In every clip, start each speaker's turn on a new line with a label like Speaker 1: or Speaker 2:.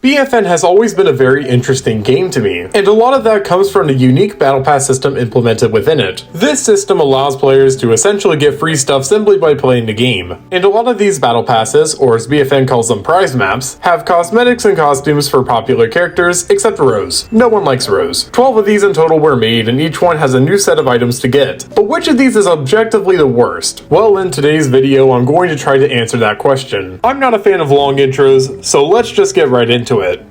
Speaker 1: BFN has always been a very interesting game to me, and a lot of that comes from the unique Battle Pass system implemented within it. This system allows players to essentially get free stuff simply by playing the game, and a lot of these Battle Passes, or as BFN calls them prize maps, have cosmetics and costumes for popular characters, except Rose. No one likes Rose. 12 of these in total were made, and each one has a new set of items to get. But which of these is objectively the worst? Well, in today's video, I'm going to try to answer that question. I'm not a fan of long intros, so let's just get right into it.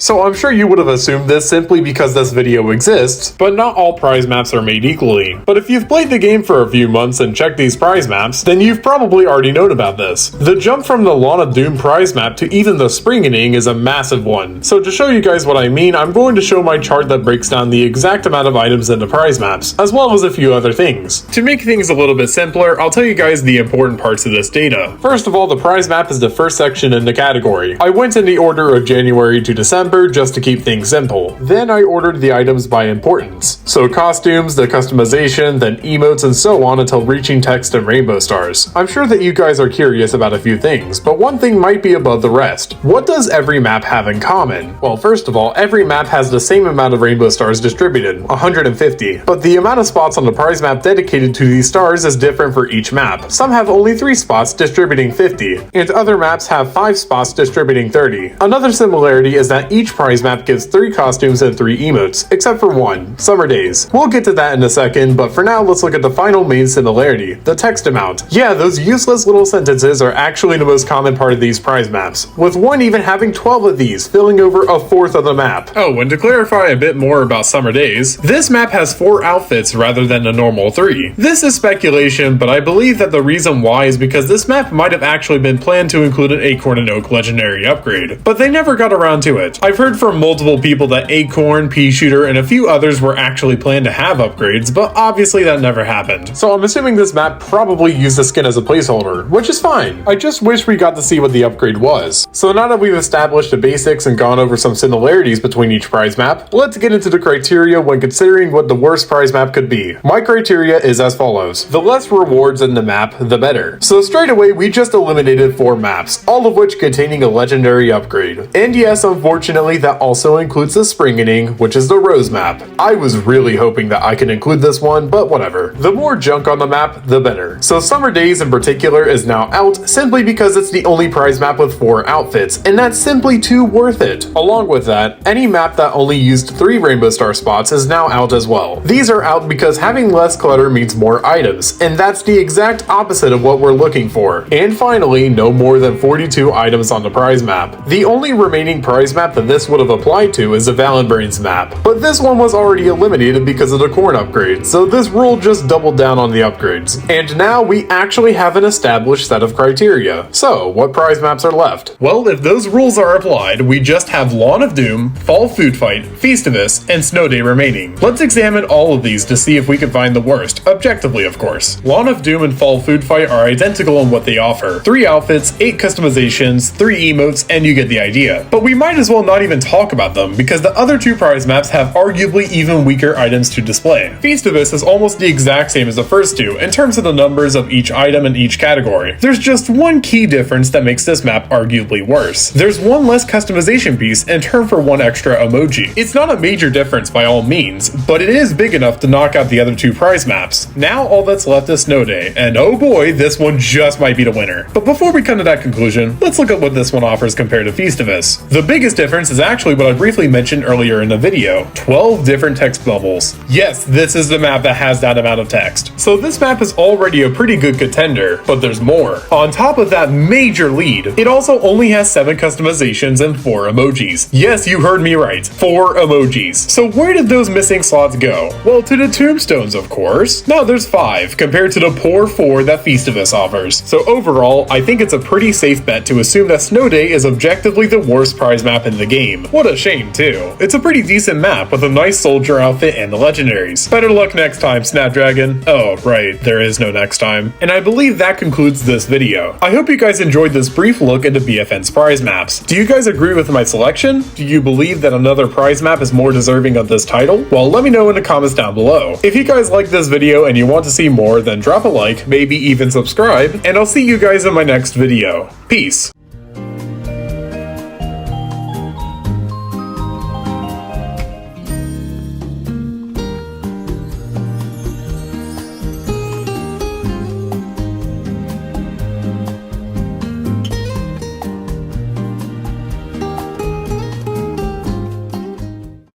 Speaker 1: So I'm sure you would have assumed this simply because this video exists, but not all prize maps are made equally. But if you've played the game for a few months and checked these prize maps, then you've probably already known about this. The jump from the Lawn of Doom prize map to even the Springening is a massive one. So to show you guys what I mean, I'm going to show my chart that breaks down the exact amount of items in the prize maps, as well as a few other things. To make things a little bit simpler, I'll tell you guys the important parts of this data. First of all, the prize map is the first section in the category. I went in the order of January to December, just to keep things simple. Then I ordered the items by importance. So costumes, the customization, then emotes, and so on until reaching text and rainbow stars. I'm sure that you guys are curious about a few things, but one thing might be above the rest. What does every map have in common? Well, first of all, every map has the same amount of rainbow stars distributed, 150. But the amount of spots on the prize map dedicated to these stars is different for each map. Some have only 3 spots distributing 50, and other maps have 5 spots distributing 30. Another similarity is that each prize map gives 3 costumes and 3 emotes, except for one, Summer Days. We'll get to that in a second, but for now let's look at the final main similarity, the text amount. Yeah, those useless little sentences are actually the most common part of these prize maps, with one even having 12 of these, filling over a fourth of the map. Oh, and to clarify a bit more about Summer Days, this map has 4 outfits rather than a normal 3. This is speculation, but I believe that the reason why is because this map might have actually been planned to include an Acorn and Oak legendary upgrade, but they never got around to it. I've heard from multiple people that Acorn, Pea Shooter, and a few others were actually planned to have upgrades, but obviously that never happened. So I'm assuming this map probably used the skin as a placeholder, which is fine. I just wish we got to see what the upgrade was. So now that we've established the basics and gone over some similarities between each prize map, let's get into the criteria when considering what the worst prize map could be. My criteria is as follows. The less rewards in the map, the better. So straight away, we just eliminated 4 maps, all of which containing a legendary upgrade. And yes, unfortunately, that also includes the Springening, which is the Rose map. I was really hoping that I could include this one, but whatever. The more junk on the map, the better. So Summer Days in particular is now out simply because it's the only prize map with 4 outfits, and that's simply too worth it. Along with that, any map that only used 3 rainbow star spots is now out as well. These are out because having less clutter means more items, and that's the exact opposite of what we're looking for. And finally, no more than 42 items on the prize map. The only remaining prize map that this would have applied to is the Valenbrains map, but this one was already eliminated because of the corn upgrade, so this rule just doubled down on the upgrades. And now we actually have an established set of criteria. So, what prize maps are left? Well, if those rules are applied, we just have Lawn of Doom, Fall Food Fight, Feastivus, and Snow Day remaining. Let's examine all of these to see if we can find the worst, objectively of course. Lawn of Doom and Fall Food Fight are identical in what they offer. 3 outfits, 8 customizations, 3 emotes, and you get the idea. But we might as well not even talk about them, because the other 2 prize maps have arguably even weaker items to display. Feastivus is almost the exact same as the first 2 in terms of the numbers of each item in each category. There's just one key difference that makes this map arguably worse. There's 1 less customization piece in turn for 1 extra emoji. It's not a major difference by all means, but it is big enough to knock out the other 2 prize maps. Now all that's left is Snow Day, and oh boy, this one just might be the winner. But before we come to that conclusion, let's look at what this one offers compared to Feastivus. The biggest difference is actually what I briefly mentioned earlier in the video, 12 different text bubbles. Yes, this is the map that has that amount of text. So this map is already a pretty good contender, but there's more. On top of that major lead, it also only has 7 customizations and 4 emojis. Yes, you heard me right, 4 emojis. So where did those missing slots go? Well, to the tombstones, of course. No, there's 5, compared to the poor 4 that Feastivus offers. So overall, I think it's a pretty safe bet to assume that Snow Day is objectively the worst prize map in the game. What a shame too. It's a pretty decent map with a nice soldier outfit and the legendaries. Better luck next time, Snapdragon. Oh, right, there is no next time. And I believe that concludes this video. I hope you guys enjoyed this brief look into BFN's prize maps. Do you guys agree with my selection? Do you believe that another prize map is more deserving of this title? Well, let me know in the comments down below. If you guys like this video and you want to see more, then drop a like, maybe even subscribe, and I'll see you guys in my next video. Peace.